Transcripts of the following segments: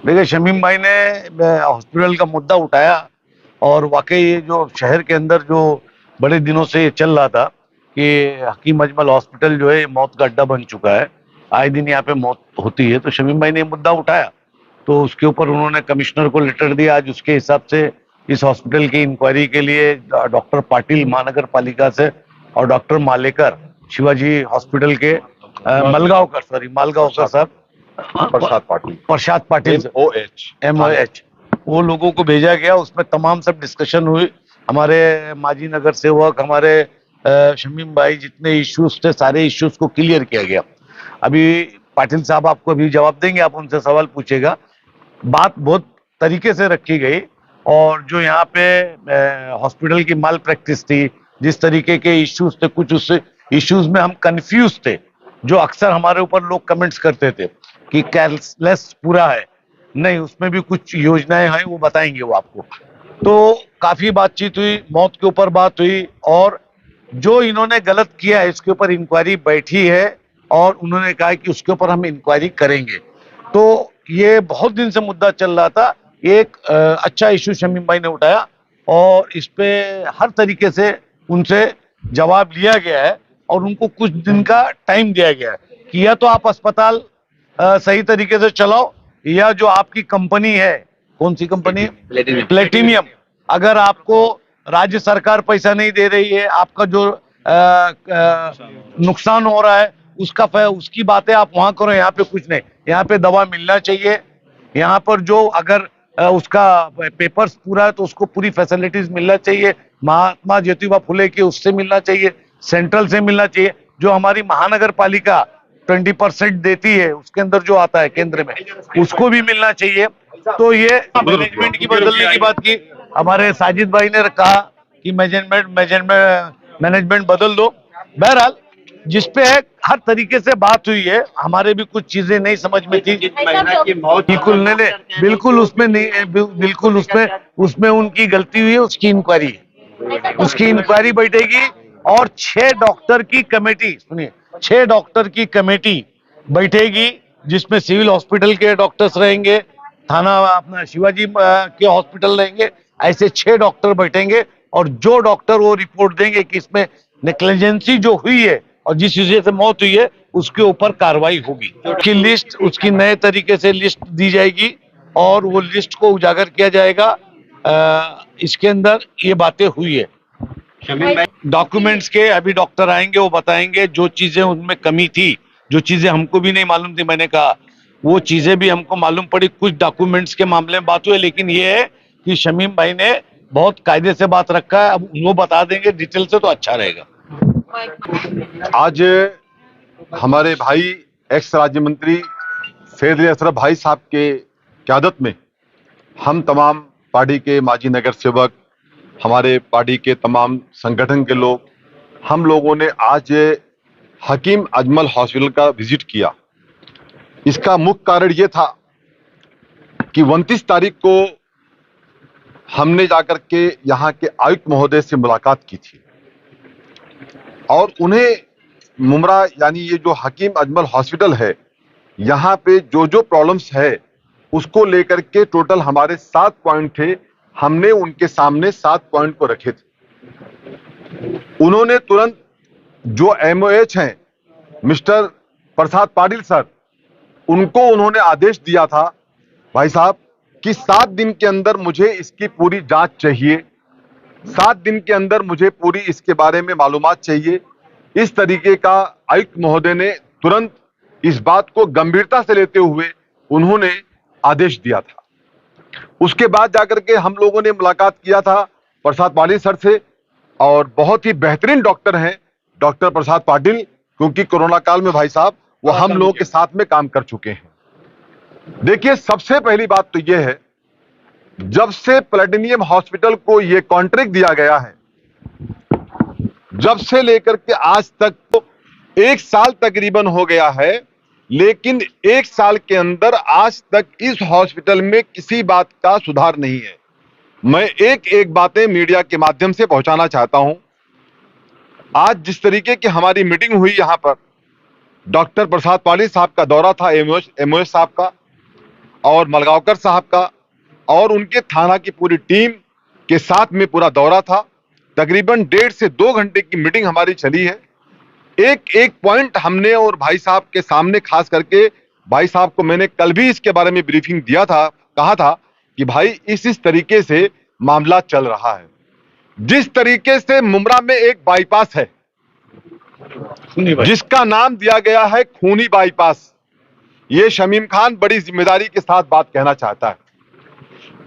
देखिए, शमीम भाई ने हॉस्पिटल का मुद्दा उठाया और वाकई ये जो शहर के अंदर जो बड़े दिनों से ये चल रहा था कि हकीम अजमल हॉस्पिटल जो है मौत का अड्डा बन चुका है, आए दिन यहाँ पे मौत होती है, तो शमीम भाई ने ये मुद्दा उठाया। तो उसके ऊपर उन्होंने कमिश्नर को लेटर दिया। आज उसके हिसाब से इस हॉस्पिटल की इंक्वायरी के लिए डॉक्टर पाटिल महानगर पालिका से और डॉक्टर मालेकर शिवाजी हॉस्पिटल के मालगांवकर साहब, प्रसाद पाटिल MOH, वो लोगों को भेजा गया। उसमें तमाम सब डिस्कशन हुई। हमारे माजी नगर सेवक, हमारे शमीम भाई जितने इश्यूज थे सारे इश्यूज को क्लियर किया गया। अभी पाटिल साहब आपको अभी जवाब देंगे, आप उनसे सवाल पूछेगा। बात बहुत तरीके से रखी गई और जो यहाँ पे हॉस्पिटल की माल प्रैक्टिस थी, जिस तरीके के इश्यूज थे, कुछ उस इश्यूज में हम कंफ्यूज थे, जो अक्सर हमारे ऊपर लोग कमेंट्स करते थे कि कैशलेस पूरा है, नहीं उसमें भी कुछ योजनाएं हैं, वो बताएंगे वो आपको। तो काफी बातचीत हुई, मौत के ऊपर बात हुई और जो इन्होंने गलत किया है इसके ऊपर इंक्वायरी बैठी है और उन्होंने कहा कि उसके ऊपर हम इंक्वायरी करेंगे। तो ये बहुत दिन से मुद्दा चल रहा था। एक अच्छा इशू शमीम भाई ने उठाया और इस पे हर तरीके से उनसे जवाब लिया गया है और उनको कुछ दिन का टाइम दिया गया है कि या तो आप अस्पताल सही तरीके से चलाओ, या जो आपकी कंपनी है, कौन सी कंपनी है, प्लेटिनियम, अगर आपको राज्य सरकार पैसा नहीं दे रही है, आपका जो नुकसान हो रहा है उसकी बातें आप वहां करो, यहाँ पे कुछ नहीं। यहाँ पे दवा मिलना चाहिए, यहाँ पर जो अगर उसका पेपर्स पूरा है तो उसको पूरी फैसिलिटीज मिलना चाहिए। महात्मा ज्योतिबा फुले की उससे मिलना चाहिए, सेंट्रल से मिलना चाहिए। जो हमारी महानगर पालिका 20% देती है उसके अंदर जो आता है केंद्र में, उसको भी मिलना चाहिए। तो ये मैनेजमेंट की बदलने की बात की। हमारे साजिद भाई ने कहा कि मैनेजमेंट बदल दो। बहरहाल जिसपे हर तरीके से बात हुई है, हमारे भी कुछ चीजें नहीं समझ में थी। बिल्कुल नहीं, बिल्कुल उसमें नहीं, बिल्कुल उसमें उनकी गलती हुई है, उसकी इंक्वायरी बैठेगी और 6 डॉक्टर की कमेटी, सुनिए, 6 डॉक्टर की कमेटी बैठेगी जिसमें सिविल हॉस्पिटल के डॉक्टर्स रहेंगे, थाना अपना शिवाजी के हॉस्पिटल रहेंगे। ऐसे 6 डॉक्टर बैठेंगे और जो डॉक्टर वो रिपोर्ट देंगे कि इसमें नेग्लिजेंसी जो हुई है और जिस वजह से मौत हुई है उसके ऊपर कार्रवाई होगी। उसकी लिस्ट, उसकी नए तरीके से लिस्ट दी जाएगी और वो लिस्ट को उजागर किया जाएगा। इसके अंदर ये बातें हुई है। डॉक्यूमेंट्स के अभी डॉक्टर आएंगे, वो बताएंगे जो चीजें उनमें कमी थी, जो चीजें हमको भी नहीं मालूम थी, मैंने कहा वो चीजें भी हमको मालूम पड़ी। कुछ डॉक्यूमेंट्स के मामले में बात हुई, लेकिन ये है कि शमीम भाई ने बहुत कायदे से बात रखा है। अब वो बता देंगे डिटेल से तो अच्छा रहेगा। आज हमारे भाई एक्स राज्य मंत्री सैयद अशरफ भाई साहब के क़यादत में हम तमाम पार्टी के माजी नगर सेवक, हमारे पार्टी के तमाम संगठन के लोग, हम लोगों ने आज हकीम अजमल हॉस्पिटल का विजिट किया। इसका मुख्य कारण ये था कि 29 तारीख को हमने जाकर के यहाँ के आयुक्त महोदय से मुलाकात की थी और उन्हें मुमरा यानी ये जो हकीम अजमल हॉस्पिटल है, यहाँ पे जो जो प्रॉब्लम्स है उसको लेकर के टोटल हमारे 7 पॉइंट थे। हमने उनके सामने 7 पॉइंट को रखे थे। उन्होंने तुरंत जो MOH हैं मिस्टर प्रसाद पाटिल सर, उनको उन्होंने आदेश दिया था भाई साहब कि 7 दिन के अंदर मुझे इसकी पूरी जांच चाहिए, 7 दिन के अंदर मुझे पूरी इसके बारे में मालूमात चाहिए। इस तरीके का आयुक्त महोदय ने तुरंत इस बात को गंभीरता से लेते हुए उन्होंने आदेश दिया था। उसके बाद जाकर के हम लोगों ने मुलाकात किया था प्रसाद पाटिल सर से और बहुत ही बेहतरीन डॉक्टर हैं डॉक्टर प्रसाद पाटिल, क्योंकि कोरोना काल में भाई साहब वो हम लोगों के साथ में काम कर चुके हैं। देखिए, सबसे पहली बात तो ये है, जब से प्लेटिनियम हॉस्पिटल को ये कॉन्ट्रैक्ट दिया गया है, जब से लेकर के आज तक तो 1 साल तकरीबन हो गया है, लेकिन 1 साल के अंदर आज तक इस हॉस्पिटल में किसी बात का सुधार नहीं है। मैं एक एक बातें मीडिया के माध्यम से पहुंचाना चाहता हूं। आज जिस तरीके की हमारी मीटिंग हुई यहां पर, डॉक्टर प्रसाद पाटिल साहब का दौरा था MOH साहब का, और मलगांवकर साहब का और उनके थाना की पूरी टीम के साथ में पूरा दौरा था। तकरीबन 1.5 से 2 घंटे की मीटिंग हमारी चली है। एक एक पॉइंट हमने और भाई साहब के सामने, खास करके भाई साहब को मैंने कल भी इसके बारे में ब्रीफिंग दिया था, कहा था कि भाई इस तरीके से मामला चल रहा है। जिस तरीके से मुमरा में एक बाईपास है जिसका नाम दिया गया है खूनी बाईपास, ये शमीम खान बड़ी जिम्मेदारी के साथ बात कहना चाहता है।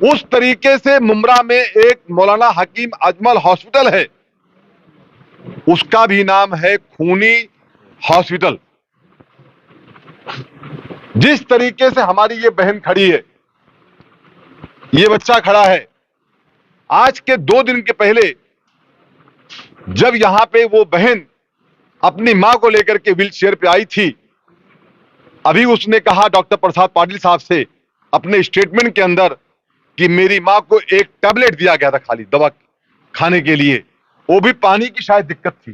उस तरीके से मुमरा में एक मौलाना हकीम अजमल हॉस्पिटल है, उसका भी नाम है खूनी हॉस्पिटल। जिस तरीके से हमारी ये बहन खड़ी है, ये बच्चा खड़ा है, आज के 2 दिन के पहले जब यहां पे वो बहन अपनी मां को लेकर के व्हील चेयर पे आई थी, अभी उसने कहा डॉक्टर प्रसाद पाटिल साहब से अपने स्टेटमेंट के अंदर कि मेरी मां को एक टैबलेट दिया गया था खाली दवा खाने के लिए, वो भी पानी की शायद दिक्कत थी,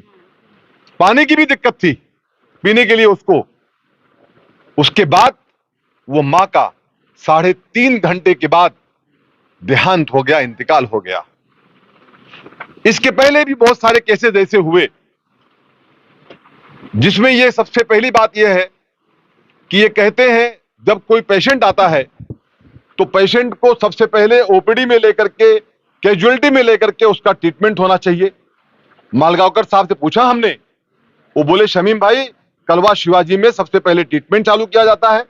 पानी की भी दिक्कत थी पीने के लिए उसको। उसके बाद वो मां का 3.5 घंटे के बाद देहांत हो गया, इंतकाल हो गया। इसके पहले भी बहुत सारे केसेस ऐसे हुए जिसमें ये सबसे पहली बात यह है कि ये कहते हैं जब कोई पेशेंट आता है तो पेशेंट को सबसे पहले ओपीडी में लेकर के, कैजुअलिटी में लेकर के उसका ट्रीटमेंट होना चाहिए। मालगांवकर साहब से पूछा हमने, वो बोले शमीम भाई कलवा शिवाजी में सबसे पहले ट्रीटमेंट चालू किया जाता है,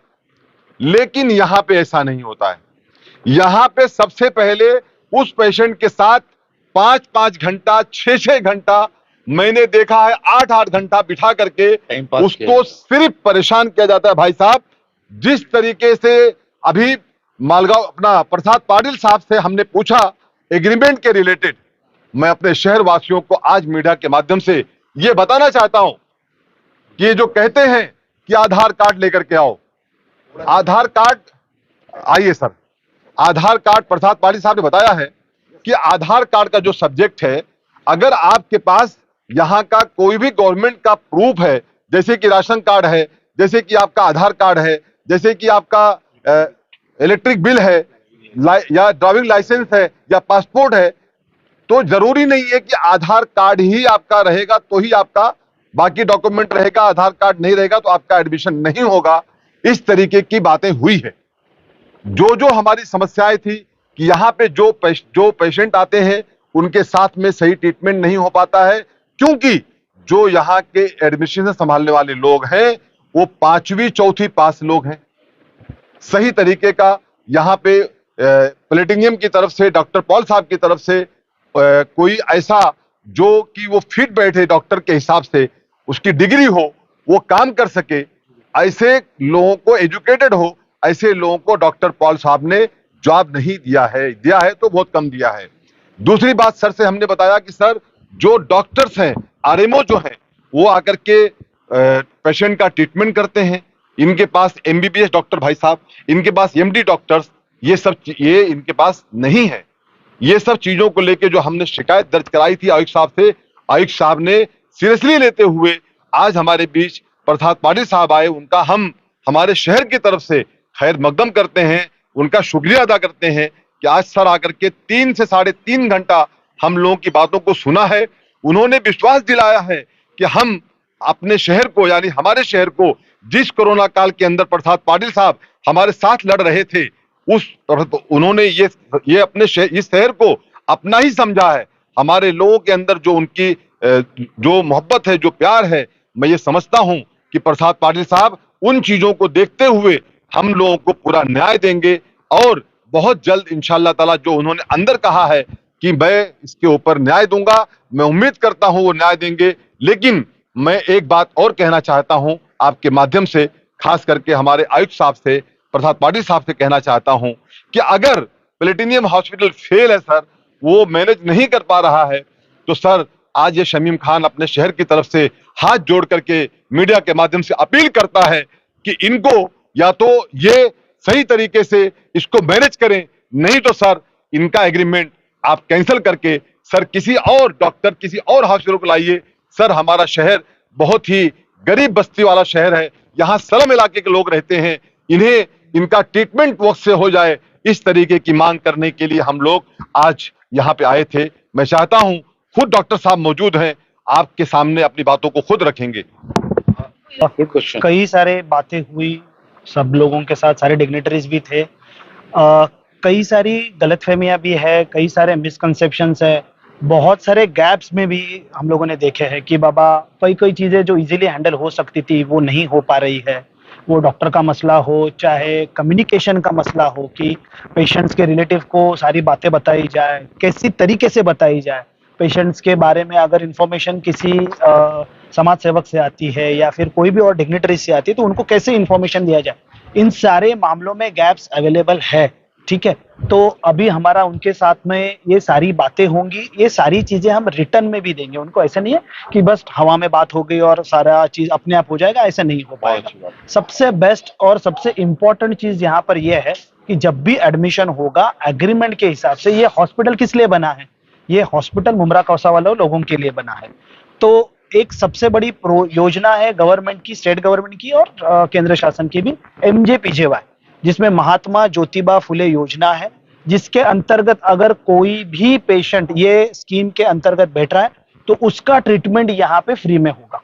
लेकिन यहां पे ऐसा नहीं होता है। यहां पे सबसे पहले उस पेशेंट के साथ 5-5 घंटा, 6-6 घंटा, मैंने देखा है 8-8 घंटा बिठा करके उसको सिर्फ परेशान किया जाता है। भाई साहब, जिस तरीके से अभी मालगांव अपना प्रसाद पाटिल साहब से हमने पूछा एग्रीमेंट के रिलेटेड, मैं अपने शहर वासियों को आज मीडिया के माध्यम से यह बताना चाहता हूं कि ये जो कहते हैं कि आधार कार्ड लेकर के आओ, आधार कार्ड, आइए सर, आधार कार्ड प्रसाद पाटिल साहब ने बताया है कि आधार कार्ड का जो सब्जेक्ट है, अगर आपके पास यहां का कोई भी गवर्नमेंट का प्रूफ है, जैसे कि राशन कार्ड है, जैसे कि आपका आधार कार्ड है, जैसे कि आपका इलेक्ट्रिक बिल है, या ड्राइविंग लाइसेंस है, या पासपोर्ट है, तो जरूरी नहीं है कि आधार कार्ड ही आपका रहेगा तो ही आपका बाकी डॉक्यूमेंट रहेगा, आधार कार्ड नहीं रहेगा तो आपका एडमिशन नहीं होगा। इस तरीके की बातें हुई है। जो हमारी समस्याएं थी कि यहाँ पे जो पेशेंट आते हैं उनके साथ में सही ट्रीटमेंट नहीं हो पाता है, क्योंकि जो यहाँ के एडमिशन संभालने वाले लोग हैं वो 5वीं 4थी पास लोग हैं। सही तरीके का यहाँ पे प्लेटिनियम की तरफ से, डॉक्टर पॉल साहब की तरफ से कोई ऐसा जो कि वो फिट बैठे डॉक्टर के हिसाब से, उसकी डिग्री हो, वो काम कर सके, ऐसे लोगों को, एजुकेटेड हो, ऐसे लोगों को डॉक्टर पॉल साहब ने जॉब नहीं दिया है तो बहुत कम दिया है। दूसरी बात सर से हमने बताया कि सर जो डॉक्टर्स हैं, आरएमओ जो हैं, वो आकर के पेशेंट का ट्रीटमेंट करते हैं। इनके पास एमबीबीएस डॉक्टर भाई साहब, इनके पास एमडी डॉक्टर्स, ये इनके पास नहीं है। ये सब चीजों को लेके जो हमने शिकायत दर्ज कराई थी आयुक्त साहब से, आयुक्त साहब ने सीरियसली लेते हुए आज हमारे बीच प्रसाद पाटिल साहब आए, उनका हम हमारे शहर की तरफ से खैर मकदम करते हैं, उनका शुक्रिया अदा करते हैं कि आज सर आकर के 3 से 3.5 घंटा हम लोगों की बातों को सुना है। उन्होंने विश्वास दिलाया है कि हम अपने शहर को, यानी हमारे शहर को, जिस कोरोना काल के अंदर प्रसाद पाटिल साहब हमारे साथ लड़ रहे थे, उन्होंने ये अपने इस शहर को अपना ही समझा है। हमारे लोगों के अंदर जो उनकी जो मोहब्बत है, जो प्यार है, मैं ये समझता हूं कि प्रसाद पाटिल साहब उन चीजों को देखते हुए हम लोगों को पूरा न्याय देंगे, और बहुत जल्द इंशाअल्लाह ताला जो उन्होंने अंदर कहा है कि मैं इसके ऊपर न्याय दूंगा, मैं उम्मीद करता हूं वो न्याय देंगे। लेकिन मैं एक बात और कहना चाहता हूं आपके माध्यम से, खास करके हमारे आयुक्त साहब से, प्रसाद पाटिल साहब से कहना चाहता हूं कि अगर प्लेटिनियम हॉस्पिटल फेल है सर, वो मैनेज नहीं कर पा रहा है, तो सर आज ये शमीम खान अपने शहर की तरफ से हाथ जोड़ करके मीडिया के माध्यम से अपील करता है कि इनको या तो ये सही तरीके से इसको मैनेज करें, नहीं तो सर इनका एग्रीमेंट आप कैंसिल करके सर किसी और डॉक्टर, किसी और हॉस्पिटल को लाइए। सर हमारा शहर बहुत ही गरीब बस्ती वाला शहर है, यहाँ स्लम इलाके के लोग रहते हैं, इन्हें इनका ट्रीटमेंट वक्त से हो जाए, इस तरीके की मांग करने के लिए हम लोग आज यहाँ पे आए थे। मैं चाहता हूं खुद डॉक्टर साहब मौजूद हैं, आपके सामने अपनी बातों को खुद रखेंगे। कई सारे बातें हुई, सब लोगों के साथ सारे डिग्नेटरीज भी थे। कई सारी गलतफहमियां भी है, कई सारे मिसकंसेप्शंस है, बहुत सारे गैप्स में भी हम लोगों ने देखे हैं कि बाबा कई कई चीज़ें जो इजीली हैंडल हो सकती थी वो नहीं हो पा रही है। वो डॉक्टर का मसला हो, चाहे कम्युनिकेशन का मसला हो कि पेशेंट्स के रिलेटिव को सारी बातें बताई जाए, कैसी तरीके से बताई जाए। पेशेंट्स के बारे में अगर इंफॉर्मेशन किसी समाज सेवक से आती है या फिर कोई भी और डिग्नेटरी से आती है तो उनको कैसे इंफॉर्मेशन दिया जाए, इन सारे मामलों में गैप्स अवेलेबल है। ठीक है, तो अभी हमारा उनके साथ में ये सारी बातें होंगी, ये सारी चीजें हम रिटर्न में भी देंगे उनको। ऐसा नहीं है कि बस हवा में बात हो गई और सारा चीज अपने आप हो जाएगा, ऐसा नहीं हो पाएगा। सबसे बेस्ट और सबसे इम्पोर्टेंट चीज यहाँ पर यह है कि जब भी एडमिशन होगा एग्रीमेंट के हिसाब से, ये हॉस्पिटल किस लिए बना है, ये हॉस्पिटल मुमरा कौसा वाले लोगों के लिए बना है। तो एक सबसे बड़ी योजना है गवर्नमेंट की, स्टेट गवर्नमेंट की और केंद्र शासन की भी, MJPJY, जिसमें महात्मा ज्योतिबा फुले योजना है, जिसके अंतर्गत अगर कोई भी पेशेंट ये स्कीम के अंतर्गत बैठ रहा है तो उसका ट्रीटमेंट यहाँ पे फ्री में होगा।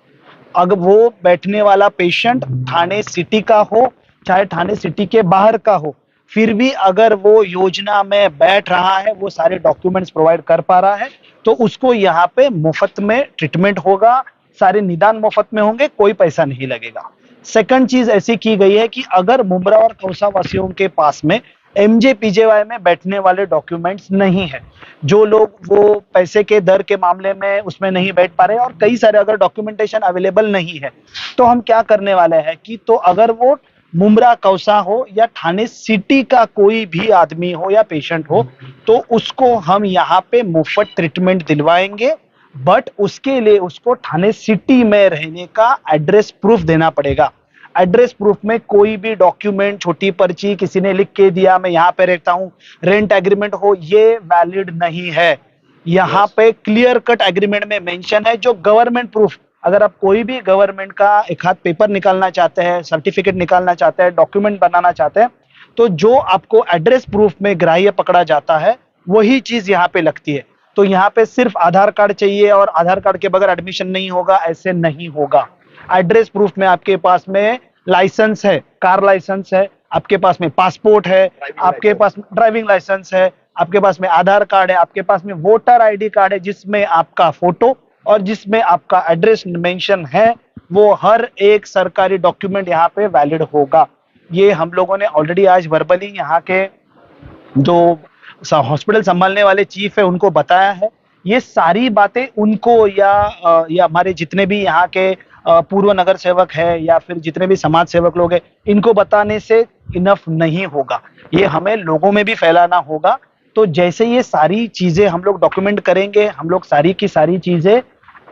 अगर वो बैठने वाला पेशेंट थाने सिटी का हो चाहे थाने सिटी के बाहर का हो, फिर भी अगर वो योजना में बैठ रहा है, वो सारे डॉक्यूमेंट्स प्रोवाइड कर पा रहा है, तो उसको यहाँ पे मुफ्त में ट्रीटमेंट होगा, सारे निदान मुफ्त में होंगे, कोई पैसा नहीं लगेगा। सेकंड चीज ऐसी की गई है कि अगर मुमरा और कौसा वासियों के पास में MJPJY में बैठने वाले डॉक्यूमेंट्स नहीं है, जो लोग वो पैसे के दर के मामले में उसमें नहीं बैठ पा रहे और कई सारे अगर डॉक्यूमेंटेशन अवेलेबल नहीं है, तो हम क्या करने वाले हैं कि तो अगर वो मुमरा कौसा हो या थाने सिटी का कोई भी आदमी हो या पेशेंट हो, तो उसको हम यहाँ पे मुफ्त ट्रीटमेंट दिलवाएंगे। बट उसके लिए उसको थाने सिटी में रहने का एड्रेस प्रूफ देना पड़ेगा। एड्रेस प्रूफ में कोई भी डॉक्यूमेंट, छोटी पर्ची किसी ने लिख के दिया मैं यहाँ पे रहता हूँ, रेंट एग्रीमेंट हो, ये वैलिड नहीं है। यहाँ पे क्लियर कट एग्रीमेंट में मेंशन है जो गवर्नमेंट प्रूफ, अगर आप कोई भी गवर्नमेंट का एक हाथ पेपर निकालना चाहते हैं, सर्टिफिकेट निकालना चाहते हैं, डॉक्यूमेंट बनाना चाहते हैं, तो जो आपको एड्रेस प्रूफ में ग्राह्य पकड़ा जाता है वही चीज यहाँ पे लगती है। तो यहाँ पे सिर्फ आधार कार्ड चाहिए और आधार कार्ड के बगैर एडमिशन नहीं होगा, ऐसे नहीं होगा। एड्रेस प्रूफ में आपके पास में लाइसेंस है, कार लाइसेंस है, आपके पास में पासपोर्ट है, आपके पास ड्राइविंग लाइसेंस है, आपके पास में आधार कार्ड है, आपके पास में वोटर ID कार्ड है जिसमें आपका फोटो और जिसमें आपका एड्रेस मेंशन है, वो हर एक सरकारी डॉक्यूमेंट यहाँ पे वैलिड होगा। ये हम लोगों ने ऑलरेडी आज वर्बली यहाँ के जो हॉस्पिटल संभालने वाले चीफ है उनको बताया है। ये सारी बातें उनको या हमारे जितने भी यहाँ के पूर्व नगर सेवक है या फिर जितने भी समाज सेवक लोग हैं, इनको बताने से इनफ नहीं होगा, ये हमें लोगों में भी फैलाना होगा। तो जैसे ये सारी चीजें हम लोग डॉक्यूमेंट करेंगे, हम लोग सारी की सारी चीजें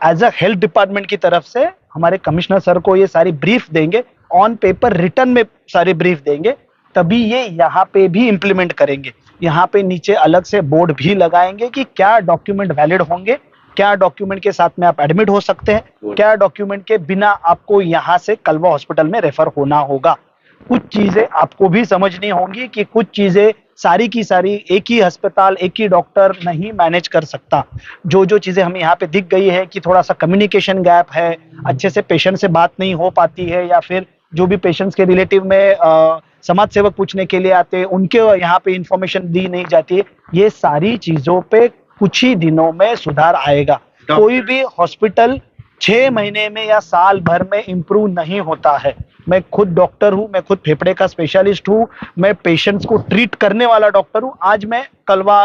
एज अ हेल्थ डिपार्टमेंट की तरफ से हमारे कमिश्नर सर को ये सारी ब्रीफ देंगे, ऑन पेपर रिटर्न में सारी ब्रीफ देंगे, तभी ये यहाँ पे भी इम्प्लीमेंट करेंगे। यहाँ पे नीचे अलग से बोर्ड भी लगाएंगे कि क्या डॉक्यूमेंट वैलिड होंगे, क्या डॉक्यूमेंट के साथ में आप एडमिट हो सकते हैं, क्या डॉक्यूमेंट के बिना आपको यहाँ से कलवा हॉस्पिटल में रेफर होना होगा। कुछ चीजें आपको भी समझनी होंगी कि कुछ चीजें सारी की सारी एक ही अस्पताल, एक ही डॉक्टर नहीं मैनेज कर सकता। जो जो चीजें हमें यहाँ पे दिख गई है कि थोड़ा सा कम्युनिकेशन गैप है, अच्छे से पेशेंट से बात नहीं हो पाती है, या फिर जो भी पेशेंट्स के रिलेटिव में समाज सेवक पूछने के लिए आते हैं उनके यहाँ पे इंफॉर्मेशन दी नहीं जाती है, ये सारी चीजों पे कुछ ही दिनों में सुधार आएगा। कोई भी हॉस्पिटल 6 महीने में या साल भर में इंप्रूव नहीं होता है। मैं खुद डॉक्टर हूँ, मैं खुद फेफड़े का स्पेशलिस्ट हूँ, मैं पेशेंट्स को ट्रीट करने वाला डॉक्टर हूँ। आज मैं कलवा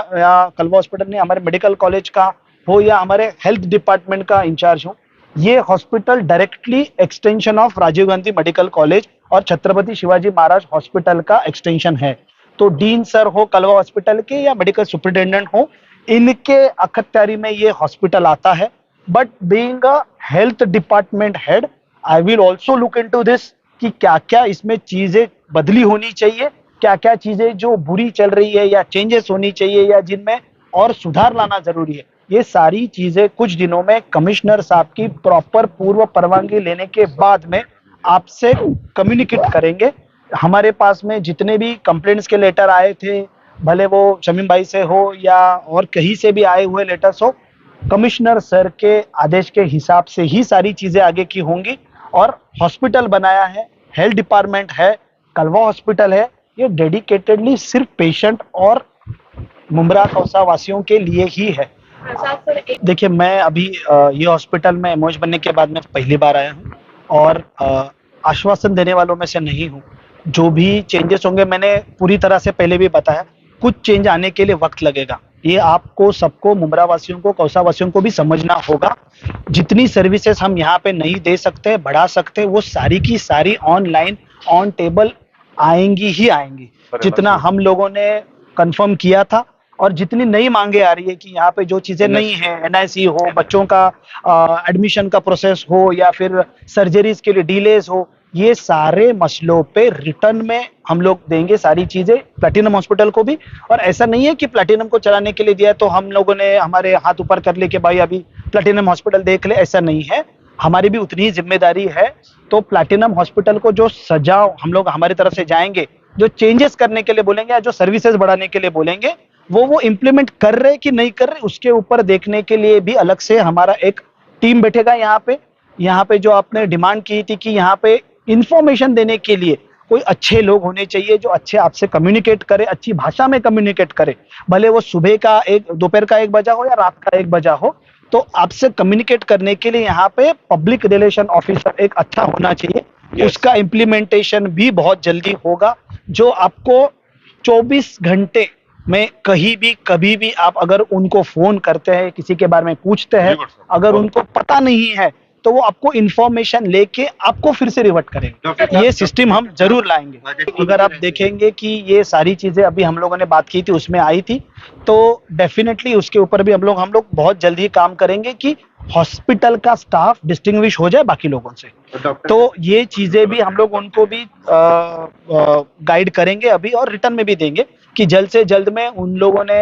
हॉस्पिटल में हमारे मेडिकल कॉलेज का हो या हमारे हेल्थ डिपार्टमेंट का इंचार्ज हूँ। ये hospital directly extension of Rajiv Gandhi medical college और छत्रपति शिवाजी महाराज हॉस्पिटल का एक्सटेंशन है। तो डीन सर हो कलवा हॉस्पिटल के या मेडिकल सुपरिटेंडेंट हो, इनके अखत्यारी में ये हॉस्पिटल आता है। But being a health department head, I will also look into this कि क्या क्या इसमें चीजें बदली होनी चाहिए, क्या क्या चीजें जो बुरी चल रही है या चेंजेस होनी चाहिए या जिनमें और सुधार लाना जरूरी है। ये सारी चीजें कुछ दिनों में कमिश्नर साहब की प्रॉपर पूर्व परवानगी लेने के बाद में आपसे कम्युनिकेट करेंगे। हमारे पास में जितने भी कंप्लेंट्स के लेटर आए थे, भले वो शमीम भाई से हो या और कहीं से भी आए हुए लेटर्स हो, कमिश्नर सर के आदेश के हिसाब से ही सारी चीजें आगे की होंगी। और हॉस्पिटल बनाया है, हेल्थ डिपार्टमेंट है, कलवा हॉस्पिटल है, ये डेडिकेटेडली सिर्फ पेशेंट और मुमरा कौसा वासियों के लिए ही है। देखिए, मैं अभी ये हॉस्पिटल में एमओएच बनने के बाद में पहली बार आया हूँ और आश्वासन देने वालों में से नहीं हूँ। जो भी चेंजेस होंगे, मैंने पूरी तरह से पहले भी बताया, कुछ चेंज आने के लिए वक्त लगेगा। ये आपको सबको, मुमरा वासियों को, कौसा वासियों को भी समझना होगा। जितनी सर्विसेज हम यहाँ पे नहीं दे सकते, बढ़ा सकते, वो सारी की सारी ऑनलाइन ऑन टेबल आएंगी ही आएंगी। जितना हम लोगों ने कंफर्म किया था और जितनी नई मांगे आ रही है कि यहाँ पे जो चीजें नहीं है, एनआईसी हो, बच्चों का एडमिशन का प्रोसेस हो या फिर सर्जरीज के लिए डिलेज हो, ये सारे मसलों पे रिटर्न में हम लोग देंगे सारी चीजें प्लैटिनम हॉस्पिटल को भी। और ऐसा नहीं है कि प्लैटिनम को चलाने के लिए दिया तो हम लोगों ने हमारे हाथ ऊपर कर ले कि भाई अभी प्लैटिनम हॉस्पिटल देख ले, ऐसा नहीं है। हमारी भी उतनी ही जिम्मेदारी है। तो प्लैटिनम हॉस्पिटल को जो सजाव हम लोग हमारी तरफ से जाएंगे, जो चेंजेस करने के लिए बोलेंगे या जो सर्विसेज बढ़ाने के लिए बोलेंगे, वो इम्प्लीमेंट कर रहे कि नहीं कर रहे, उसके ऊपर देखने के लिए भी अलग से हमारा एक टीम बैठेगा यहाँ पे जो आपने डिमांड की थी कि यहाँ पे इंफॉर्मेशन देने के लिए कोई अच्छे लोग होने चाहिए, जो अच्छे आपसे कम्युनिकेट करे, अच्छी भाषा में कम्युनिकेट करे। भले वो सुबह का दोपहर का 1 बजा हो या रात का 1 बजा हो, तो आपसे कम्युनिकेट करने के लिए यहाँ पे पब्लिक रिलेशन ऑफिसर एक अच्छा होना चाहिए। उसका इम्प्लीमेंटेशन भी बहुत जल्दी होगा, जो आपको 24 घंटे में कहीं भी कभी भी आप अगर उनको फोन करते हैं, किसी के बारे में पूछते हैं, अगर उनको पता नहीं है तो वो आपको इंफॉर्मेशन लेके आपको फिर से रिवर्ट करेंगे। ये सिस्टम हम जरूर लाएंगे। अगर आप देखेंगे कि ये सारी चीजें अभी हम लोगों ने बात की थी उसमें आई थी, तो डेफिनेटली उसके ऊपर भी हम लोग बहुत जल्द ही काम करेंगे कि हॉस्पिटल का स्टाफ डिस्टिंग्विश हो जाए बाकी लोगों से। तो ये चीजें भी हम लोग उनको भी गाइड करेंगे अभी और रिटर्न में भी देंगे कि जल्द से जल्द में उन लोगों ने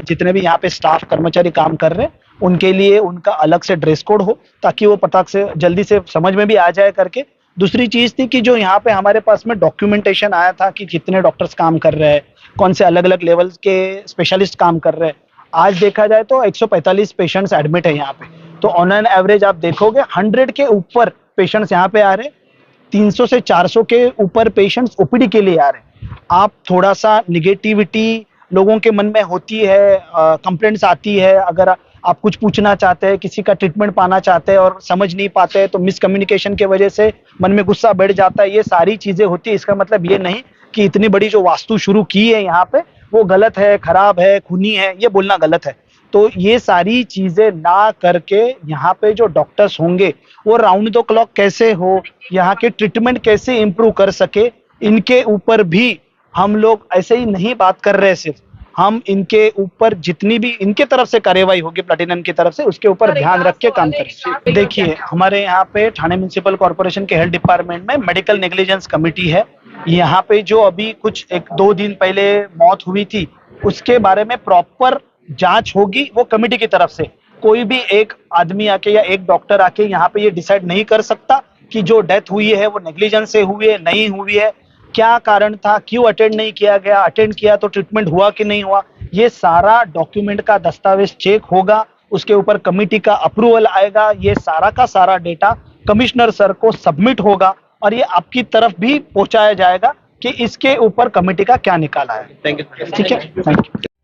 जितने भी यहाँ पे स्टाफ कर्मचारी काम कर रहे हैं उनके लिए उनका अलग से ड्रेस कोड हो, ताकि वो पता से जल्दी से समझ में भी आ जाए करके। दूसरी चीज थी कि जो यहाँ पे हमारे पास में डॉक्यूमेंटेशन आया था कि कितने डॉक्टर्स काम कर रहे हैं, कौन से अलग अलग लेवल के स्पेशलिस्ट काम कर रहे हैं। आज देखा जाए तो 145 पेशेंट्स एडमिट है यहाँ पे, तो ऑन एन एवरेज आप देखोगे 100 के ऊपर पेशेंट्स यहाँ पे आ रहे हैं, 300 से 400 के ऊपर पेशेंट्स ओपीडी के लिए आ रहे हैं। आप थोड़ा सा निगेटिविटी लोगों के मन में होती है, कंप्लेंट्स आती है, अगर आप कुछ पूछना चाहते हैं, किसी का ट्रीटमेंट पाना चाहते हैं और समझ नहीं पाते हैं, तो मिसकम्युनिकेशन के वजह से मन में गुस्सा बढ़ जाता है। ये सारी चीजें होती है। इसका मतलब ये नहीं कि इतनी बड़ी जो वास्तु शुरू की है यहाँ पे वो गलत है, खराब है, खूनी है, ये बोलना गलत है। तो ये सारी चीजें ना करके यहाँ पे जो डॉक्टर्स होंगे वो राउंड द क्लॉक कैसे हो, यहाँ के ट्रीटमेंट कैसे इंप्रूव कर सके, इनके ऊपर भी हम लोग ऐसे ही नहीं बात कर रहे। सिर्फ हम इनके ऊपर जितनी भी इनके तरफ से कार्यवाही होगी प्लैटिनम की तरफ से, उसके ऊपर ध्यान रख के काम करें। देखिए, हमारे यहाँ पे ठाणे म्युनिसिपल कॉर्पोरेशन के हेल्थ डिपार्टमेंट में मेडिकल नेग्लिजेंस कमेटी है। यहाँ पे जो अभी कुछ 1-2 दिन पहले मौत हुई थी उसके बारे में प्रॉपर जांच होगी वो कमेटी की तरफ से। कोई भी एक आदमी आके या एक डॉक्टर आके यहाँ पे ये डिसाइड नहीं कर सकता कि जो डेथ हुई है वो नेग्लिजेंस से हुई है, नहीं हुई है, क्या कारण था, क्यों अटेंड नहीं किया गया, अटेंड किया तो ट्रीटमेंट हुआ कि नहीं हुआ। ये सारा डॉक्यूमेंट का दस्तावेज चेक होगा, उसके ऊपर कमेटी का अप्रूवल आएगा, ये सारा का सारा डेटा कमिश्नर सर को सबमिट होगा और ये आपकी तरफ भी पहुंचाया जाएगा कि इसके ऊपर कमेटी का क्या निकाला है। Thank you. ठीक है, थैंक यू।